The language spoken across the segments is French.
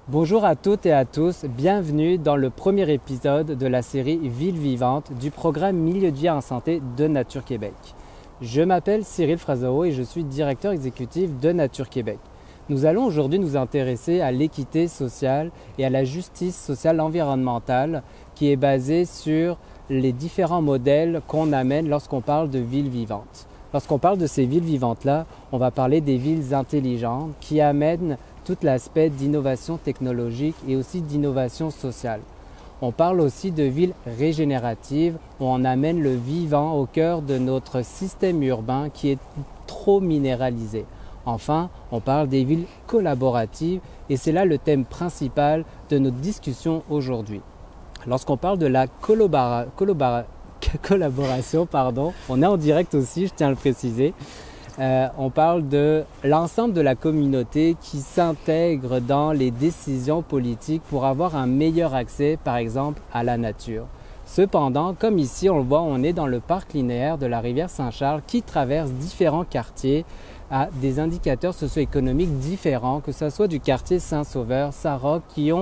Bonjour à toutes et à tous, bienvenue dans le premier épisode de la série Ville vivante du programme Milieu de vie en santé de Nature Québec. Je m'appelle Cyril Frazao et je suis directeur exécutif de Nature Québec. Nous allons aujourd'hui nous intéresser à l'équité sociale et à la justice sociale environnementale qui est basée sur les différents modèles qu'on amène lorsqu'on parle de villes vivantes. Lorsqu'on parle de ces villes vivantes-là, on va parler des villes intelligentes qui amènent tout l'aspect d'innovation technologique et aussi d'innovation sociale. On parle aussi de villes régénératives où on amène le vivant au cœur de notre système urbain qui est trop minéralisé. Enfin, on parle des villes collaboratives et c'est là le thème principal de notre discussion aujourd'hui. Lorsqu'on parle de la collaboration, on est en direct aussi, je tiens à le préciser. On parle de l'ensemble de la communauté qui s'intègre dans les décisions politiques pour avoir un meilleur accès, par exemple, à la nature. Cependant, comme ici, on le voit, on est dans le parc linéaire de la rivière Saint-Charles qui traverse différents quartiers à des indicateurs socio-économiques différents, que ce soit du quartier Saint-Sauveur, Saint-Roch, qui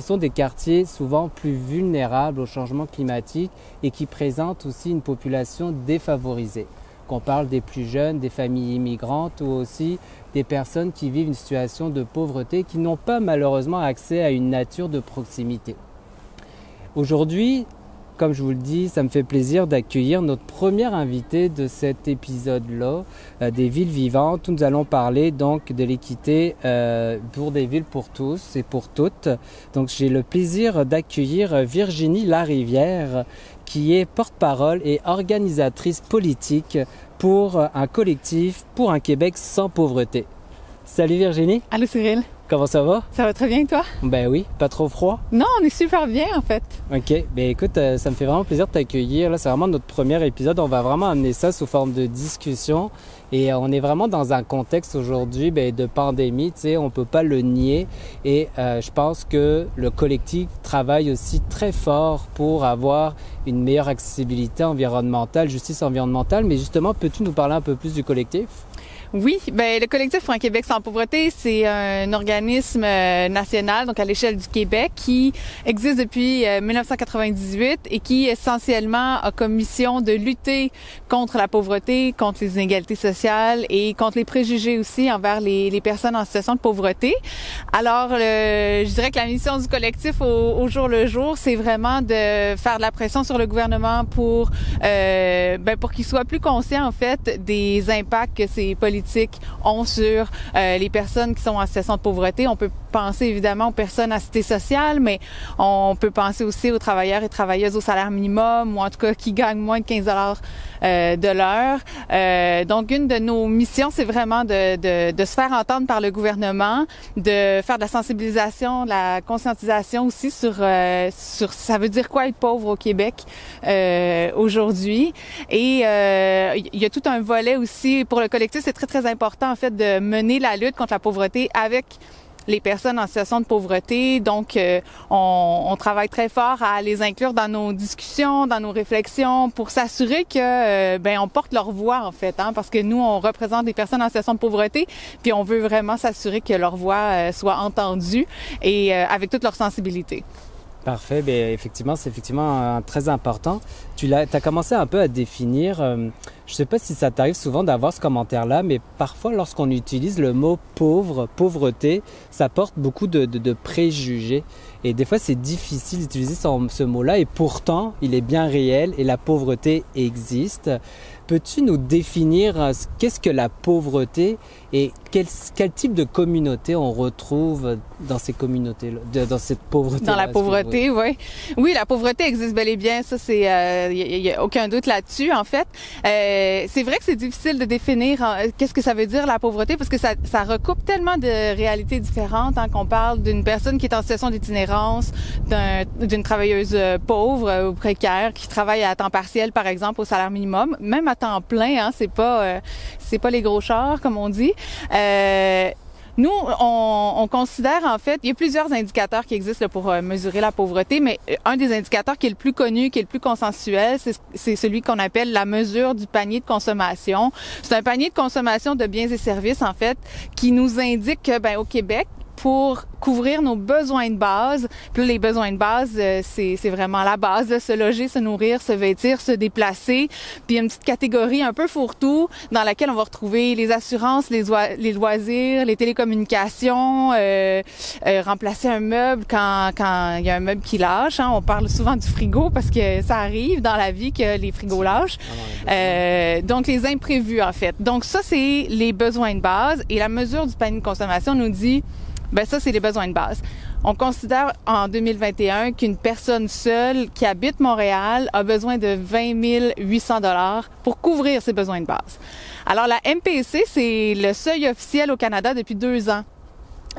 sont des quartiers souvent plus vulnérables au changement climatique et qui présentent aussi une population défavorisée. Qu'on parle des plus jeunes, des familles immigrantes ou aussi des personnes qui vivent une situation de pauvreté qui n'ont pas malheureusement accès à une nature de proximité. Aujourd'hui, comme je vous le dis, ça me fait plaisir d'accueillir notre première invitée de cet épisode-là, des villes vivantes, où nous allons parler donc de l'équité pour des villes pour tous et pour toutes. Donc j'ai le plaisir d'accueillir Virginie Larivière, qui est porte-parole et organisatrice politique pour un collectif pour un Québec sans pauvreté. Salut Virginie. Allô Cyril. Comment ça va? Ça va très bien, toi? Ben oui, pas trop froid? Non, on est super bien en fait. OK. Ben écoute, ça me fait vraiment plaisir de t'accueillir. Là, c'est vraiment notre premier épisode. On va vraiment amener ça sous forme de discussion. Et on est vraiment dans un contexte aujourd'hui de pandémie, tu sais, on peut pas le nier. Et je pense que le collectif travaille aussi très fort pour avoir une meilleure accessibilité environnementale, justice environnementale. Mais justement, peux-tu nous parler un peu plus du collectif? Oui, le collectif pour un Québec sans pauvreté, c'est un organisme national, donc à l'échelle du Québec, qui existe depuis 1998 et qui essentiellement a comme mission de lutter contre la pauvreté, contre les inégalités sociales et contre les préjugés aussi envers les personnes en situation de pauvreté. Alors, je dirais que la mission du collectif au jour le jour, c'est vraiment de faire de la pression sur le gouvernement pour qu'il soit plus conscient en fait des impacts que ces politiques ont sur les personnes qui sont en situation de pauvreté. On peut penser évidemment aux personnes à cité sociale, mais on peut penser aussi aux travailleurs et travailleuses au salaire minimum ou en tout cas qui gagnent moins de 15 $ de l'heure. Donc, une de nos missions, c'est vraiment de se faire entendre par le gouvernement, de faire de la sensibilisation, de la conscientisation aussi sur ça veut dire quoi être pauvre au Québec aujourd'hui. Et il y a tout un volet aussi pour le collectif, c'est très important en fait de mener la lutte contre la pauvreté avec les personnes en situation de pauvreté. Donc, on travaille très fort à les inclure dans nos discussions, dans nos réflexions, pour s'assurer que on porte leur voix en fait, parce que nous, on représente des personnes en situation de pauvreté, puis on veut vraiment s'assurer que leur voix soit entendue et avec toute leur sensibilité. Parfait. Bien, effectivement, c'est effectivement très important. Tu as commencé un peu à définir, je ne sais pas si ça t'arrive souvent d'avoir ce commentaire-là, mais parfois lorsqu'on utilise le mot pauvre, pauvreté, ça porte beaucoup de préjugés. Et des fois, c'est difficile d'utiliser ce mot-là et pourtant, il est bien réel et la pauvreté existe. Peux-tu nous définir qu'est-ce que la pauvreté et quel type de communauté on retrouve dans ces communautés-là, dans cette pauvreté? Dans la pauvreté, oui. Oui, la pauvreté existe bel et bien. Ça, c'est, y a aucun doute là-dessus, en fait. C'est vrai que c'est difficile de définir qu'est-ce que ça veut dire la pauvreté parce que ça recoupe tellement de réalités différentes qu'on parle d'une personne qui est en situation d'itinérance, d'une travailleuse pauvre ou précaire qui travaille à temps partiel, par exemple, au salaire minimum, même à temps plein, c'est pas les gros chars, comme on dit. Nous, on considère en fait, il y a plusieurs indicateurs qui existent pour mesurer la pauvreté, mais un des indicateurs qui est le plus connu, qui est le plus consensuel, c'est celui qu'on appelle la mesure du panier de consommation. C'est un panier de consommation de biens et services en fait qui nous indique que au Québec, pour couvrir nos besoins de base. Puis là, les besoins de base, c'est vraiment la base, là, se loger, se nourrir, se vêtir, se déplacer. Puis il y a une petite catégorie un peu fourre-tout dans laquelle on va retrouver les assurances, les loisirs, les télécommunications, remplacer un meuble quand il y a un meuble qui lâche. Hein. On parle souvent du frigo parce que ça arrive dans la vie que les frigos lâchent. Donc les imprévus, en fait. Donc ça, c'est les besoins de base. Et la mesure du panier de consommation nous dit, ben ça, c'est les besoins de base. On considère en 2021 qu'une personne seule qui habite Montréal a besoin de 20 800 $ pour couvrir ses besoins de base. Alors la MPC, c'est le seuil officiel au Canada depuis 2 ans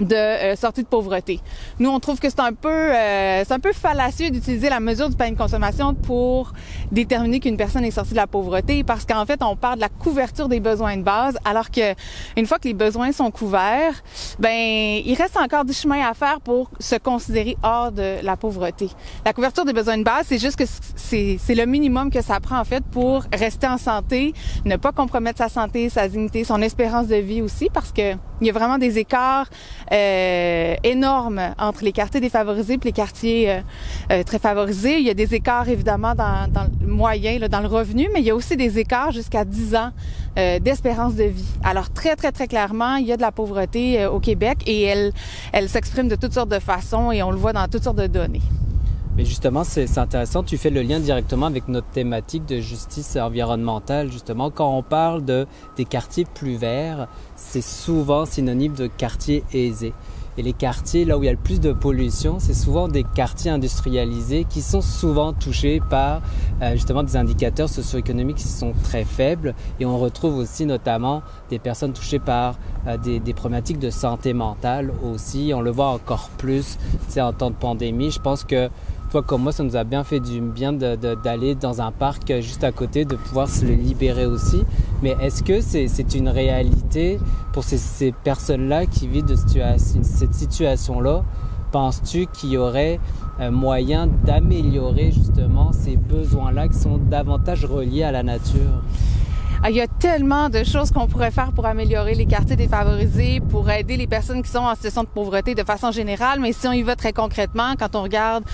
de sortie de pauvreté. Nous, on trouve que c'est un peu fallacieux d'utiliser la mesure du panier de consommation pour déterminer qu'une personne est sortie de la pauvreté, parce qu'en fait, on parle de la couverture des besoins de base, alors que une fois que les besoins sont couverts, ben il reste encore du chemin à faire pour se considérer hors de la pauvreté. La couverture des besoins de base, c'est juste que c'est le minimum que ça prend en fait pour rester en santé, ne pas compromettre sa santé, sa dignité, son espérance de vie aussi, parce que il y a vraiment des écarts énormes entre les quartiers défavorisés et les quartiers très favorisés. Il y a des écarts évidemment dans le moyen, là, dans le revenu, mais il y a aussi des écarts jusqu'à 10 ans d'espérance de vie. Alors très, très, très clairement, il y a de la pauvreté au Québec et elle s'exprime de toutes sortes de façons et on le voit dans toutes sortes de données. Mais justement, c'est intéressant, tu fais le lien directement avec notre thématique de justice environnementale. Justement, quand on parle des quartiers plus verts, c'est souvent synonyme de quartiers aisés. Et les quartiers, là où il y a le plus de pollution, c'est souvent des quartiers industrialisés qui sont souvent touchés par justement des indicateurs socio-économiques qui sont très faibles. Et on retrouve aussi notamment des personnes touchées par des problématiques de santé mentale aussi. On le voit encore plus en temps de pandémie. Je pense que toi comme moi, ça nous a bien fait du bien d'aller dans un parc juste à côté, de pouvoir se le libérer aussi. Mais est-ce que c'est une réalité pour ces personnes-là qui vivent cette situation-là? Penses-tu qu'il y aurait moyen d'améliorer justement ces besoins-là qui sont davantage reliés à la nature? Il y a tellement de choses qu'on pourrait faire pour améliorer les quartiers défavorisés, pour aider les personnes qui sont en situation de pauvreté de façon générale. Mais si on y va très concrètement, quand on regarde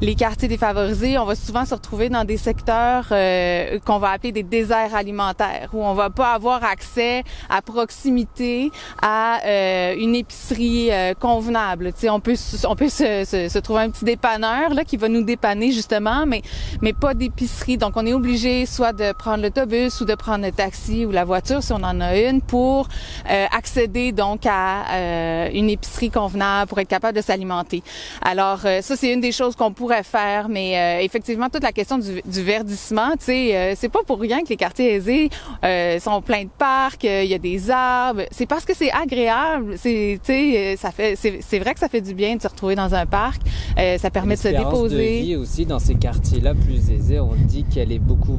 les quartiers défavorisés, on va souvent se retrouver dans des secteurs qu'on va appeler des déserts alimentaires, où on va pas avoir accès à proximité à une épicerie convenable. Tu sais, on peut se trouver un petit dépanneur là qui va nous dépanner justement, mais pas d'épicerie. Donc on est obligé soit de prendre l'autobus ou de prendre le taxi ou la voiture si on en a une pour accéder donc à une épicerie convenable pour être capable de s'alimenter. Alors ça c'est une des choses qu'on pourrait faire, mais effectivement toute la question du verdissement, tu sais, c'est pas pour rien que les quartiers aisés sont pleins de parcs, il y a des arbres, c'est parce que c'est agréable, c'est vrai que ça fait du bien de se retrouver dans un parc, ça permet de se déposer. L'espérance de vie aussi dans ces quartiers-là plus aisés, on dit qu'elle est beaucoup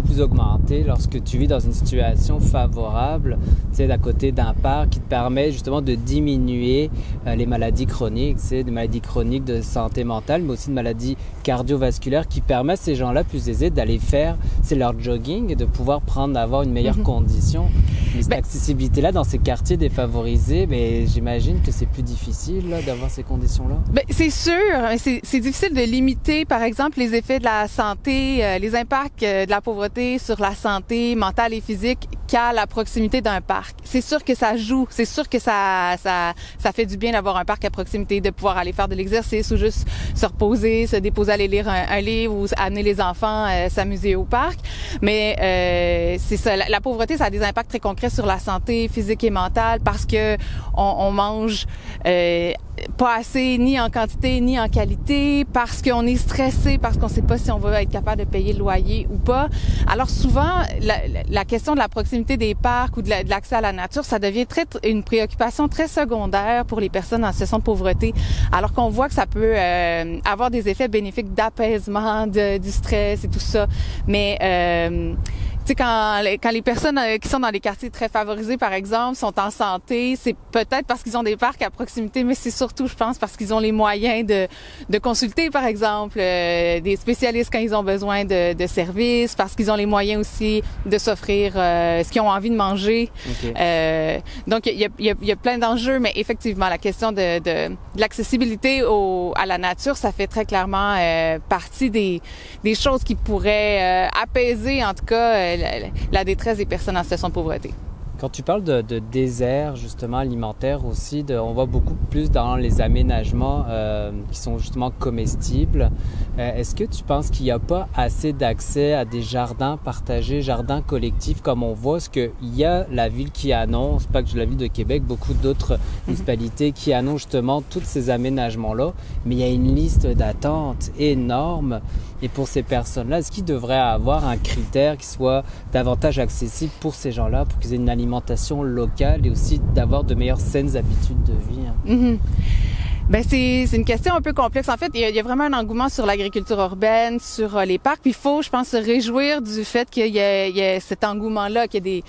plus augmentée lorsque tu vis dans une situation favorable, tu sais, d'à côté d'un parc qui te permet justement de diminuer les maladies chroniques, tu sais, des maladies chroniques de santé mentale, mais aussi de maladies cardiovasculaires qui permettent à ces gens-là plus aisés d'aller faire, c'est leur jogging et de pouvoir avoir une meilleure condition. Mais cette accessibilité-là dans ces quartiers défavorisés, mais j'imagine que c'est plus difficile là, d'avoir ces conditions-là. Ben, c'est sûr, c'est difficile de limiter, par exemple, les effets de la santé, les impacts de la pauvreté sur la santé mentale et physique qu'à la proximité d'un parc. C'est sûr que ça joue, c'est sûr que ça fait du bien d'avoir un parc à proximité, de pouvoir aller faire de l'exercice ou juste se reposer, se déposer, aller lire un livre ou amener les enfants s'amuser au parc. Mais c'est ça, la pauvreté, ça a des impacts très concrets sur la santé physique et mentale parce que on mange pas assez ni en quantité ni en qualité, parce qu'on est stressé, parce qu'on sait pas si on va être capable de payer le loyer ou pas. Alors souvent, la question de la proximité des parcs ou de l'accès à la nature, ça devient une préoccupation très secondaire pour les personnes en situation de pauvreté, alors qu'on voit que ça peut avoir des effets bénéfiques d'apaisement, du stress et tout ça. Mais Tu sais, quand les personnes qui sont dans les quartiers très favorisés, par exemple, sont en santé, c'est peut-être parce qu'ils ont des parcs à proximité, mais c'est surtout, je pense, parce qu'ils ont les moyens de consulter, par exemple, des spécialistes quand ils ont besoin de services, parce qu'ils ont les moyens aussi de s'offrir ce qu'ils ont envie de manger. Okay. Donc, il y a plein d'enjeux, mais effectivement, la question de l'accessibilité à la nature, ça fait très clairement partie des choses qui pourraient apaiser, en tout cas, la détresse des personnes en situation de pauvreté. Quand tu parles de désert, justement, alimentaire aussi, on voit beaucoup plus dans les aménagements qui sont justement comestibles. Est-ce que tu penses qu'il n'y a pas assez d'accès à des jardins partagés, jardins collectifs, comme on voit? Parce qu'il y a la ville qui annonce, pas que la ville de Québec, beaucoup d'autres municipalités qui annoncent justement tous ces aménagements-là, mais il y a une liste d'attente énorme. Et pour ces personnes-là, est-ce qu'il devrait avoir un critère qui soit davantage accessible pour ces gens-là, pour qu'ils aient une alimentation locale et aussi d'avoir de meilleures saines habitudes de vie? Mm-hmm. Ben c'est une question un peu complexe. En fait, il y a vraiment un engouement sur l'agriculture urbaine, sur les parcs. Puis il faut, je pense, se réjouir du fait qu'il y a cet engouement-là, qu'il y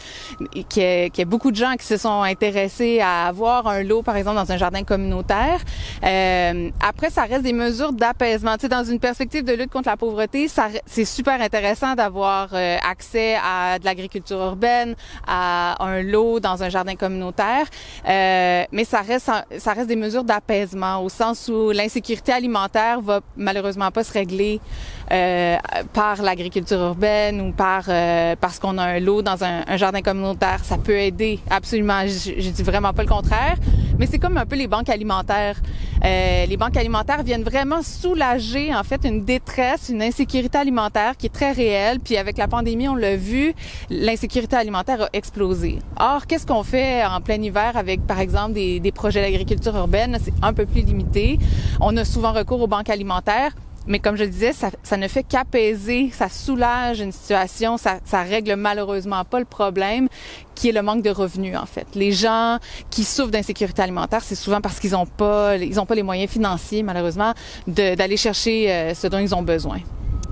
a beaucoup de gens qui se sont intéressés à avoir un lot, par exemple, dans un jardin communautaire. Après, ça reste des mesures d'apaisement. Tu sais, dans une perspective de lutte contre la pauvreté, c'est super intéressant d'avoir accès à de l'agriculture urbaine, à un lot dans un jardin communautaire. Mais ça reste des mesures d'apaisement, au sens où l'insécurité alimentaire va malheureusement pas se régler par l'agriculture urbaine ou parce qu'on a un lot dans un jardin communautaire. Ça peut aider, absolument. Je dis vraiment pas le contraire, mais c'est comme un peu les banques alimentaires. Les banques alimentaires viennent vraiment soulager, en fait, une détresse, une insécurité alimentaire qui est très réelle. Puis avec la pandémie, on l'a vu, l'insécurité alimentaire a explosé. Or, qu'est-ce qu'on fait en plein hiver avec, par exemple, des projets d'agriculture urbaine? C'est un peu plus limité. On a souvent recours aux banques alimentaires. Mais comme je le disais, ça ne fait qu'apaiser, ça soulage une situation, ça règle malheureusement pas le problème qui est le manque de revenus, en fait. Les gens qui souffrent d'insécurité alimentaire, c'est souvent parce qu'ils ont pas les moyens financiers, malheureusement, d'aller chercher ce dont ils ont besoin.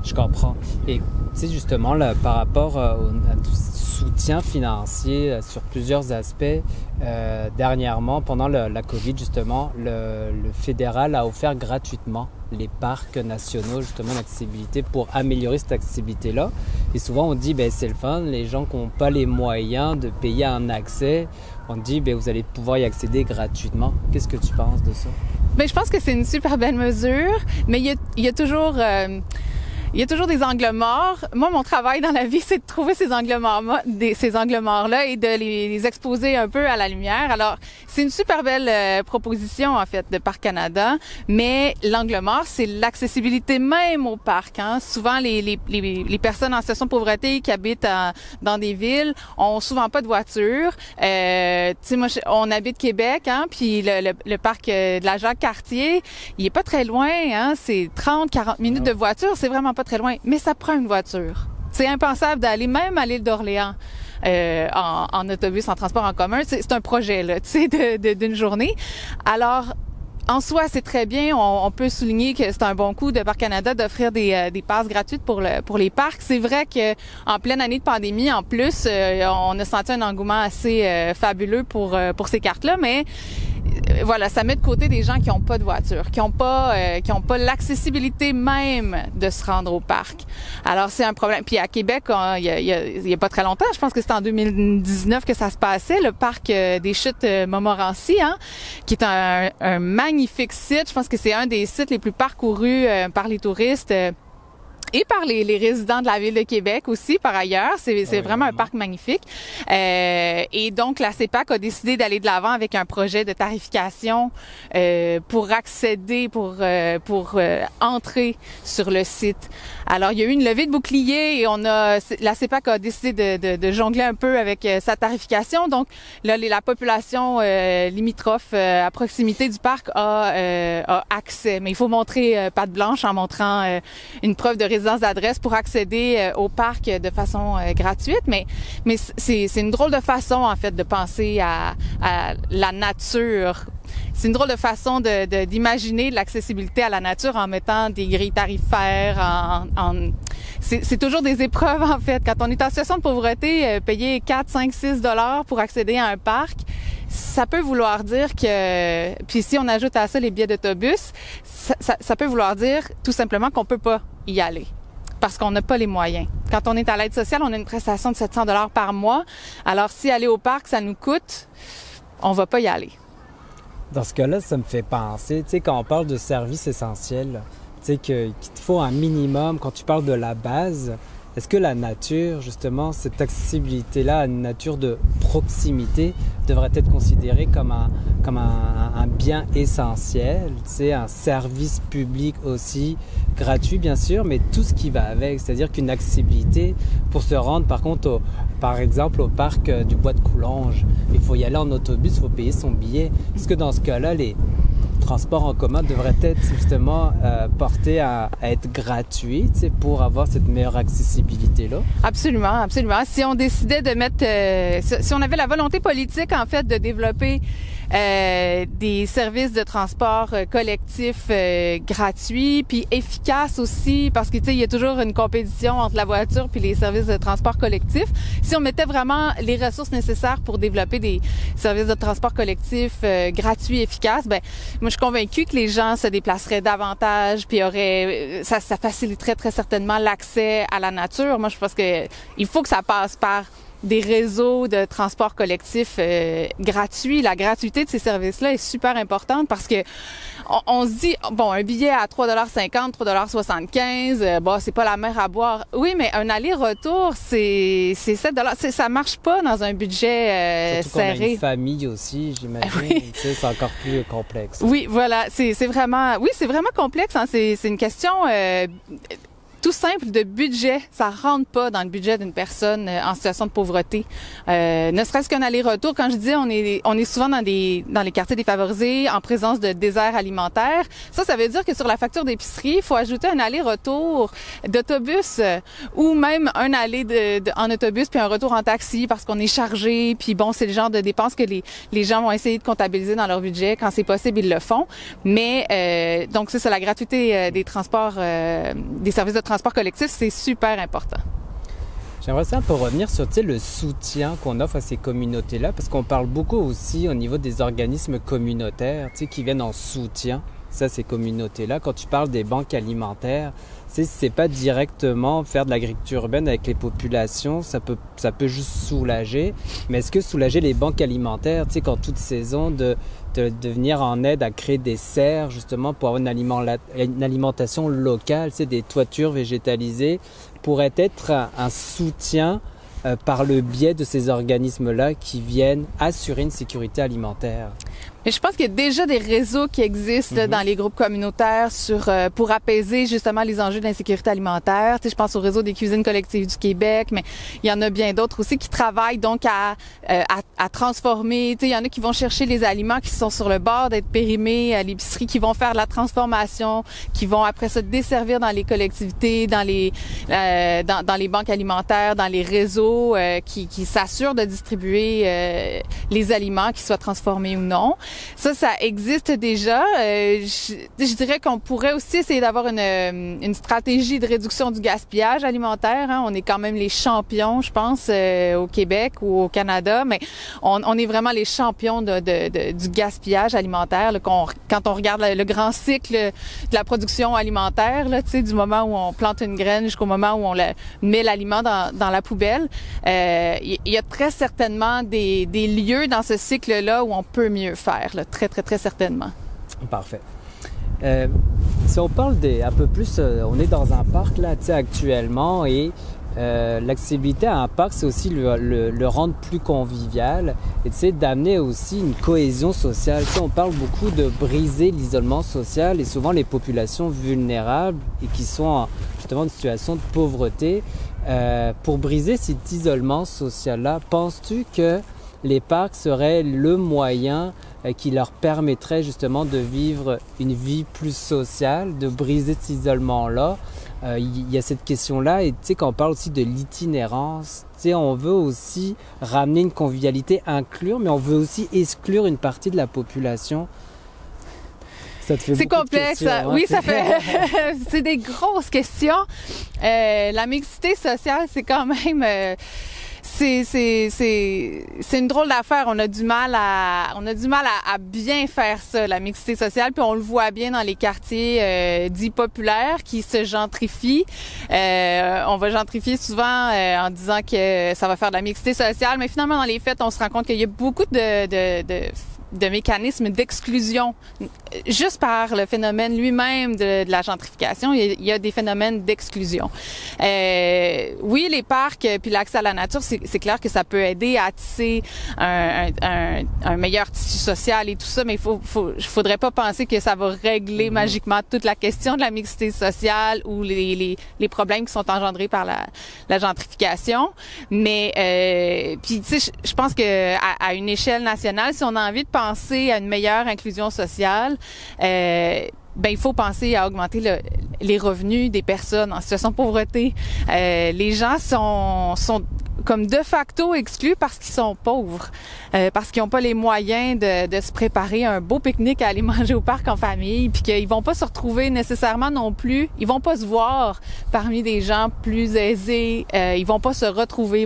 Je comprends. Et tu sais, justement, là, par rapport à tout soutien financier sur plusieurs aspects, dernièrement, pendant la COVID, justement, le fédéral a offert gratuitement les parcs nationaux, justement, l'accessibilité pour améliorer cette accessibilité-là. Et souvent, on dit, c'est le fun, les gens qui n'ont pas les moyens de payer un accès, on dit, vous allez pouvoir y accéder gratuitement. Qu'est-ce que tu penses de ça? Je pense que c'est une super belle mesure, mais il y a toujours... Il y a toujours des angles morts. Moi, mon travail dans la vie, c'est de trouver ces angles morts-là et de les exposer un peu à la lumière. Alors, c'est une super belle proposition, en fait, de Parcs Canada. Mais l'angle mort, c'est l'accessibilité même au parc. Hein. Souvent, les personnes en situation de pauvreté qui habitent dans des villes ont souvent pas de voiture. Tu sais, moi, on habite Québec, hein, puis le parc de la Jacques-Cartier, il est pas très loin. Hein, c'est 30-40 minutes de voiture. C'est vraiment pas très loin, mais ça prend une voiture. C'est impensable d'aller même à l'île d'Orléans en autobus, en transport en commun. C'est un projet là, tu sais, d'une journée. Alors, en soi, c'est très bien. On peut souligner que c'est un bon coup de Parcs Canada d'offrir des passes gratuites pour les parcs. C'est vrai que en pleine année de pandémie, en plus, on a senti un engouement assez fabuleux pour ces cartes-là, mais voilà, ça met de côté des gens qui n'ont pas de voiture, qui n'ont pas l'accessibilité même de se rendre au parc. Alors, c'est un problème. Puis à Québec, il y a pas très longtemps, je pense que c'était en 2019 que ça se passait, le parc des Chutes Montmorency, hein, qui est un magnifique site. Je pense que c'est un des sites les plus parcourus par les touristes. Et par les résidents de la ville de Québec aussi, par ailleurs. C'est vraiment un parc magnifique. Et donc, la CEPAC a décidé d'aller de l'avant avec un projet de tarification pour accéder, pour entrer sur le site. Alors, il y a eu une levée de bouclier et la CEPAC a décidé de jongler un peu avec sa tarification. Donc, là, la population limitrophe à proximité du parc a accès. Mais il faut montrer patte blanche en montrant une preuve de résidence d'adresse pour accéder au parc de façon gratuite, mais c'est une drôle de façon en fait de penser à la nature. c'est une drôle de façon d'imaginer l'accessibilité à la nature en mettant des grilles tarifaires, c'est toujours des épreuves, en fait. Quand on est en situation de pauvreté, payer 4, 5, 6 $ pour accéder à un parc, ça peut vouloir dire que... Puis si on ajoute à ça les billets d'autobus, ça peut vouloir dire tout simplement qu'on peut pas y aller parce qu'on n'a pas les moyens. Quand on est à l'aide sociale, on a une prestation de 700 $ par mois. Alors si aller au parc, ça nous coûte, on va pas y aller. Dans ce cas-là, ça me fait penser, tu sais, quand on parle de services essentiels, tu sais, qu'il te faut un minimum, quand tu parles de la base, est-ce que la nature, justement, cette accessibilité-là, une nature de proximité, devrait être considérée comme un bien essentiel, tu sais, un service public aussi, gratuit bien sûr, mais tout ce qui va avec, c'est-à-dire qu'une accessibilité pour se rendre par contre, par exemple, au parc du Bois de Coulonges, il faut y aller en autobus, il faut payer son billet. Est-ce que dans ce cas-là, les transports en commun devraient être justement portés à être gratuits, tu sais, pour avoir cette meilleure accessibilité-là? Absolument, absolument. Si on décidait de mettre, si on avait la volonté politique en fait de développer des services de transport collectif gratuits puis efficaces aussi, parce que tu sais il y a toujours une compétition entre la voiture puis les services de transport collectif. Si on mettait vraiment les ressources nécessaires pour développer des services de transport collectif gratuits et efficaces, ben moi je suis convaincue que les gens se déplaceraient davantage puis ça faciliterait très certainement l'accès à la nature. Moi je pense que il faut que ça passe par des réseaux de transport collectif gratuits. La gratuité de ces services-là est super importante parce que on se dit, bon, un billet à 3,50 $, 3,75 $, bon, c'est pas la mer à boire. Oui, mais un aller-retour, c'est 7 $. Ça marche pas dans un budget surtout serré. Qu'on a une famille aussi, j'imagine. Oui. Tu sais, c'est encore plus complexe. Oui, voilà. C'est vraiment complexe. Hein. C'est une question... tout simple de budget, ça rentre pas dans le budget d'une personne en situation de pauvreté. Ne serait-ce qu'un aller-retour, quand je dis on est souvent dans les quartiers défavorisés en présence de déserts alimentaires. Ça veut dire que sur la facture d'épicerie, il faut ajouter un aller-retour d'autobus ou même un aller en autobus puis un retour en taxi parce qu'on est chargé. Puis bon, c'est le genre de dépenses que les gens vont essayer de comptabiliser dans leur budget. Quand c'est possible, ils le font. Mais donc c'est ça, la gratuité des transports, des services de transport collectif, c'est super important. J'aimerais ça un peu revenir sur le soutien qu'on offre à ces communautés-là, parce qu'on parle beaucoup aussi au niveau des organismes communautaires qui viennent en soutien à ces communautés-là. Quand tu parles des banques alimentaires, c'est pas directement faire de l'agriculture urbaine avec les populations, ça peut juste soulager. Mais est-ce que soulager les banques alimentaires, quand toute saison de venir en aide à créer des serres justement pour avoir une alimentation locale, des toitures végétalisées, pourrait être un soutien par le biais de ces organismes-là qui viennent assurer une sécurité alimentaire? Mais je pense qu'il y a déjà des réseaux qui existent là, dans les groupes communautaires pour apaiser justement les enjeux de l'insécurité alimentaire. Tu sais, je pense au réseau des cuisines collectives du Québec, mais il y en a bien d'autres aussi qui travaillent donc à transformer. Tu sais, il y en a qui vont chercher les aliments qui sont sur le bord d'être périmés à l'épicerie, qui vont faire de la transformation, qui vont après ça desservir dans les collectivités, dans les banques alimentaires, dans les réseaux qui s'assurent de distribuer les aliments, qu'ils soient transformés ou non. Ça existe déjà. Je dirais qu'on pourrait aussi essayer d'avoir une stratégie de réduction du gaspillage alimentaire. Hein. On est quand même les champions, je pense, au Québec ou au Canada, mais on est vraiment les champions du gaspillage alimentaire. Là, quand on regarde le grand cycle de la production alimentaire, là, du moment où on plante une graine jusqu'au moment où on met l'aliment dans la poubelle, il y a très certainement des lieux dans ce cycle-là où on peut mieux faire, là, très, très, très certainement. Parfait. Si on parle un peu plus, on est dans un parc là, actuellement, et l'accessibilité à un parc, c'est aussi le rendre plus convivial et d'amener aussi une cohésion sociale. On parle beaucoup de briser l'isolement social et souvent les populations vulnérables et qui sont justement en situation de pauvreté. Pour briser cet isolement social-là, penses-tu que les parcs seraient le moyen qui leur permettrait justement de vivre une vie plus sociale, de briser cet isolement-là? Il y a cette question-là, et quand on parle aussi de l'itinérance, on veut aussi ramener une convivialité, inclure, mais on veut aussi exclure une partie de la population. Ça te fait c'est beaucoup complexe. de questions, hein? Oui, ça fait. C'est des grosses questions. La mixité sociale, c'est quand même. C'est une drôle d'affaire. On a du mal à bien faire ça, la mixité sociale, puis on le voit bien dans les quartiers dits populaires qui se gentrifient. On va gentrifier souvent en disant que ça va faire de la mixité sociale, mais finalement dans les faits, on se rend compte qu'il y a beaucoup de mécanismes d'exclusion. Juste par le phénomène lui-même de la gentrification, il y a des phénomènes d'exclusion. Oui, les parcs puis l'accès à la nature, c'est clair que ça peut aider à tisser un meilleur tissu social et tout ça, mais faudrait pas penser que ça va régler magiquement toute la question de la mixité sociale ou les problèmes qui sont engendrés par la gentrification. Mais puis tu sais, je pense que à une échelle nationale, si on a envie de penser à une meilleure inclusion sociale, il faut penser à augmenter les revenus des personnes en situation de pauvreté. Les gens sont comme de facto exclus parce qu'ils sont pauvres, parce qu'ils n'ont pas les moyens de se préparer un beau pique-nique à aller manger au parc en famille, puis qu'ils vont pas se retrouver nécessairement non plus, ils vont pas se voir parmi des gens plus aisés, ils vont pas se retrouver,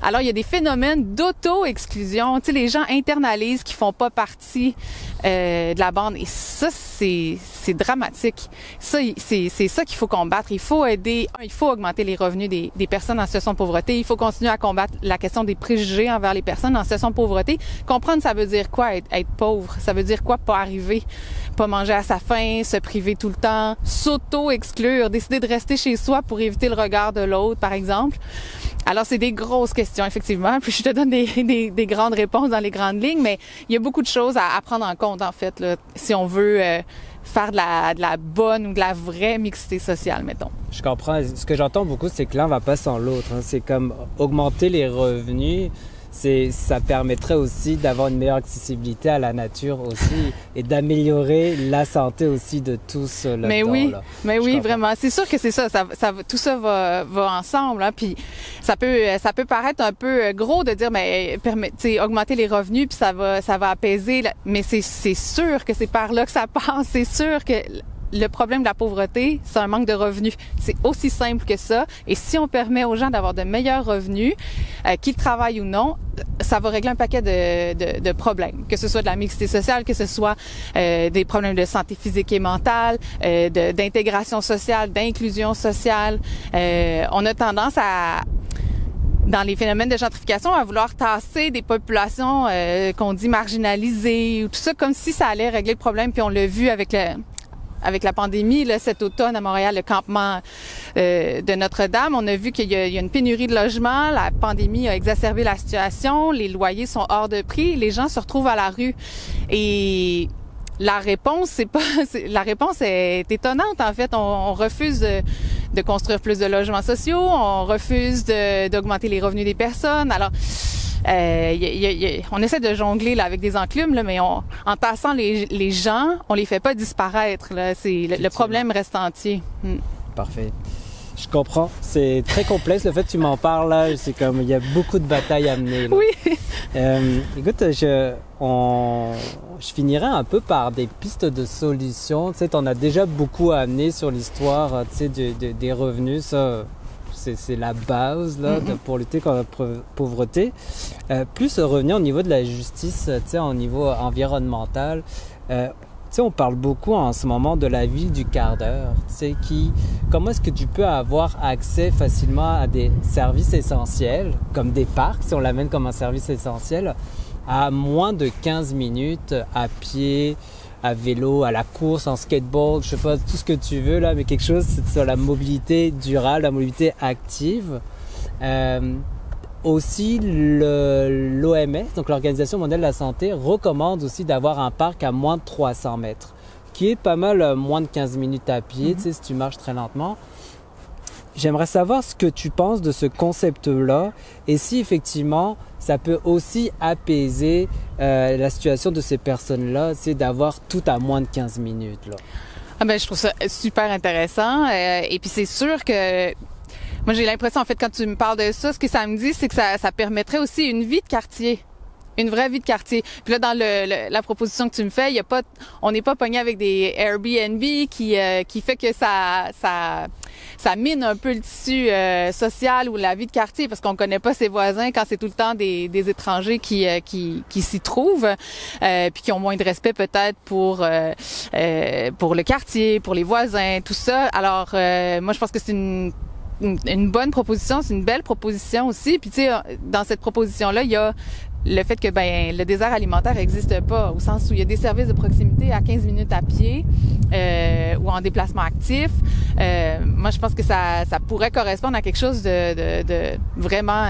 alors il y a des phénomènes d'auto-exclusion, tu sais, les gens internalisent qu'ils font pas partie de la bande, et ça c'est dramatique. Ça, c'est ça qu'il faut combattre. Il faut augmenter les revenus des personnes en situation de pauvreté. Il faut continuer à combattre la question des préjugés envers les personnes en situation de pauvreté. Comprendre ça veut dire quoi être pauvre. Ça veut dire quoi pas arriver, pas manger à sa faim, se priver tout le temps, s'auto-exclure, décider de rester chez soi pour éviter le regard de l'autre, par exemple. Alors, c'est des grosses questions, effectivement. Puis je te donne des grandes réponses dans les grandes lignes, mais il y a beaucoup de choses à prendre en compte, en fait, là, si on veut faire de la bonne ou de la vraie mixité sociale, mettons. Je comprends. Ce que j'entends beaucoup, c'est que l'un va pas sans l'autre, hein. C'est comme augmenter les revenus. Ça permettrait aussi d'avoir une meilleure accessibilité à la nature aussi et d'améliorer la santé aussi de tous là-dedans. Mais oui, comprends. vraiment. C'est sûr que c'est ça. Tout ça va ensemble. Hein. Puis ça peut paraître un peu gros de dire, mais augmenter les revenus puis ça va apaiser. Mais c'est sûr que c'est par là que ça passe. C'est sûr que le problème de la pauvreté, c'est un manque de revenus. C'est aussi simple que ça. Et si on permet aux gens d'avoir de meilleurs revenus, qu'ils travaillent ou non, ça va régler un paquet de problèmes. Que ce soit de la mixité sociale, que ce soit des problèmes de santé physique et mentale, d'intégration sociale, d'inclusion sociale. On a tendance dans les phénomènes de gentrification, à vouloir tasser des populations qu'on dit marginalisées, ou tout ça, comme si ça allait régler le problème. Puis on l'a vu avec la pandémie, là, cet automne à Montréal, le campement de Notre-Dame, on a vu qu'il y a une pénurie de logements. La pandémie a exacerbé la situation. Les loyers sont hors de prix. Les gens se retrouvent à la rue. Et la réponse, la réponse est étonnante, en fait. On refuse de construire plus de logements sociaux. On refuse d'augmenter les revenus des personnes. Alors, on essaie de jongler là avec des enclumes là, mais en tassant les gens, on les fait pas disparaître là. Le problème reste entier. Parfait. Je comprends. C'est très complexe. Le fait que tu m'en parles là, c'est comme il y a beaucoup de batailles à mener. Là. Oui. Écoute, je finirai un peu par des pistes de solutions. Tu sais, t'en as déjà beaucoup amené sur l'histoire, tu sais, des revenus. Ça, c'est la base là pour lutter contre la pauvreté. Plus revenir au niveau de la justice, tu sais, au niveau environnemental. Tu sais, on parle beaucoup en ce moment de la ville du quart d'heure. Tu sais, comment est-ce que tu peux avoir accès facilement à des services essentiels, comme des parcs, si on l'amène comme un service essentiel, à moins de 15 minutes à pied, à vélo, à la course, en skateboard, je sais pas, tout ce que tu veux là, mais quelque chose sur la mobilité durable, la mobilité active. Aussi, l'OMS, donc l'Organisation mondiale de la santé, recommande aussi d'avoir un parc à moins de 300 mètres, qui est pas mal moins de 15 minutes à pied, tu sais, si tu marches très lentement. J'aimerais savoir ce que tu penses de ce concept-là et si effectivement ça peut aussi apaiser la situation de ces personnes-là, c'est d'avoir tout à moins de 15 minutes. Là. Ah ben, je trouve ça super intéressant et puis c'est sûr que moi j'ai l'impression en fait quand tu me parles de ça, ce que ça me dit c'est que ça permettrait aussi une vie de quartier. Une vraie vie de quartier. Puis là, dans la proposition que tu me fais, on n'est pas pogné avec des Airbnb qui fait que ça mine un peu le tissu social ou la vie de quartier parce qu'on connaît pas ses voisins quand c'est tout le temps des étrangers qui s'y trouvent, puis qui ont moins de respect peut-être pour le quartier, pour les voisins, tout ça. Alors, moi, je pense que c'est une bonne proposition, c'est une belle proposition aussi. Puis tu sais, dans cette proposition-là, il y a le fait que le désert alimentaire n'existe pas, au sens où il y a des services de proximité à 15 minutes à pied ou en déplacement actif. Moi, je pense que ça pourrait correspondre à quelque chose de vraiment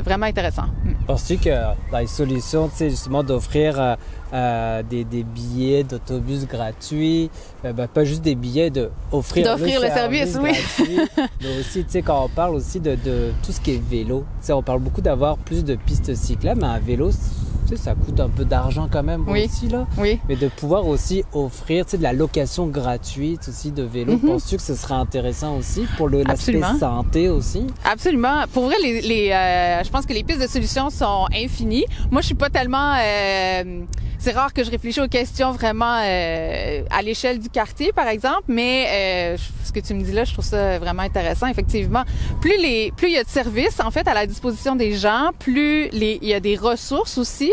vraiment intéressant. Penses-tu que dans les solutions, tu sais, justement d'offrir des billets d'autobus gratuits, pas juste des billets, d'offrir le service, oui. gratuit, mais aussi, tu sais, quand on parle aussi de tout ce qui est vélo, tu sais, on parle beaucoup d'avoir plus de pistes cyclables, mais un vélo, tu sais, ça coûte un peu d'argent quand même aussi, là. Oui. Mais de pouvoir aussi offrir, tu sais, de la location gratuite aussi de vélo, penses-tu que ce serait intéressant aussi pour l'aspect santé aussi? Absolument. Pour vrai, je pense que les pistes de solutions sont infinies. Moi, je suis pas tellement... c'est rare que je réfléchisse aux questions vraiment à l'échelle du quartier, par exemple, mais ce que tu me dis là, je trouve ça vraiment intéressant. Effectivement, plus il y a de services, en fait, à la disposition des gens, plus il y a des ressources aussi,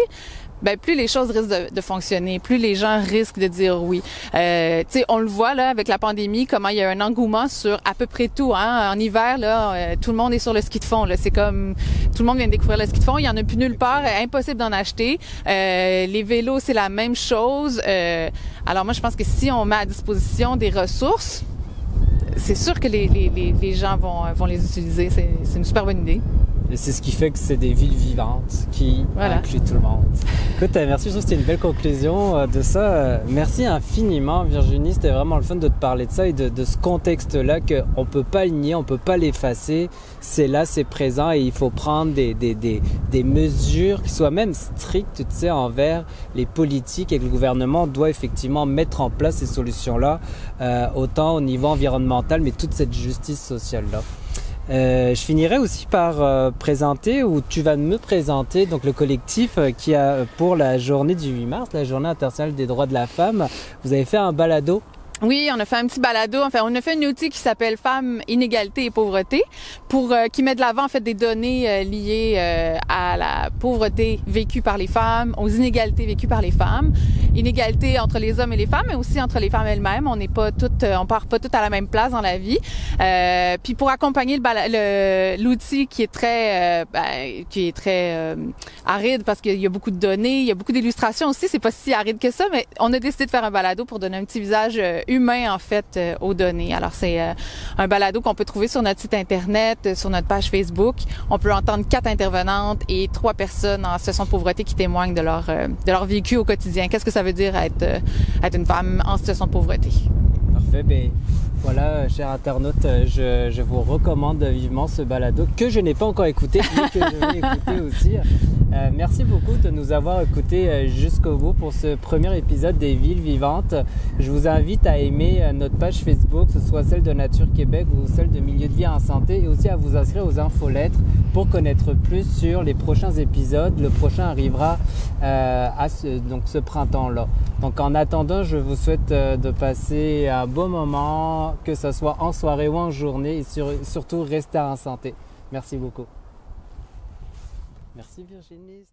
plus les choses risquent de fonctionner, plus les gens risquent de dire oui. Tu sais, on le voit là avec la pandémie, comment il y a un engouement sur à peu près tout. Hein? En hiver, là, tout le monde est sur le ski de fond. Là, c'est comme tout le monde vient de découvrir le ski de fond. Il y en a plus nulle part, impossible d'en acheter. Les vélos, c'est la même chose. Alors moi, je pense que si on met à disposition des ressources, c'est sûr que les gens vont les utiliser. C'est une super bonne idée. Et c'est ce qui fait que c'est des villes vivantes qui incluent tout le monde. Écoute, merci, je trouve que c'était une belle conclusion de ça. Merci infiniment, Virginie. C'était vraiment le fun de te parler de ça et de ce contexte-là qu'on ne peut pas le nier, on ne peut pas l'effacer. C'est là, c'est présent et il faut prendre des mesures qui soient même strictes, tu sais, envers les politiques et que le gouvernement doit effectivement mettre en place ces solutions-là, autant au niveau environnemental, mais toute cette justice sociale-là. Je finirai aussi par présenter, ou tu vas me présenter, donc le collectif qui a pour la journée du 8 mars, la journée internationale des droits de la femme, vous avez fait un balado. Oui, on a fait un petit balado. Enfin, on a fait un outil qui s'appelle Femmes, inégalité et pauvreté qui met de l'avant en fait des données liées à la pauvreté vécue par les femmes, aux inégalités vécues par les femmes, inégalités entre les hommes et les femmes, mais aussi entre les femmes elles-mêmes. On part pas toutes à la même place dans la vie. Puis pour accompagner l'outil qui est très aride parce qu'il y a beaucoup de données, il y a beaucoup d'illustrations aussi. C'est pas si aride que ça, mais on a décidé de faire un balado pour donner un petit visage humain en fait aux données. Alors c'est un balado qu'on peut trouver sur notre site internet, sur notre page Facebook. On peut entendre 4 intervenantes et 3 personnes en situation de pauvreté qui témoignent de leur vécu au quotidien. Qu'est-ce que ça veut dire être une femme en situation de pauvreté? Parfait. Ben voilà, chers internautes, je vous recommande vivement ce balado que je n'ai pas encore écouté, mais que je vais écouter aussi. Merci beaucoup de nous avoir écoutés jusqu'au bout pour ce premier épisode des Villes Vivantes. Je vous invite à aimer notre page Facebook, que ce soit celle de Nature Québec ou celle de Milieu de vie en santé, et aussi à vous inscrire aux infolettres pour connaître plus sur les prochains épisodes. Le prochain arrivera donc ce printemps-là. Donc en attendant, je vous souhaite de passer un bon moment, que ce soit en soirée ou en journée, et surtout restez en santé. Merci beaucoup. Merci Virginie.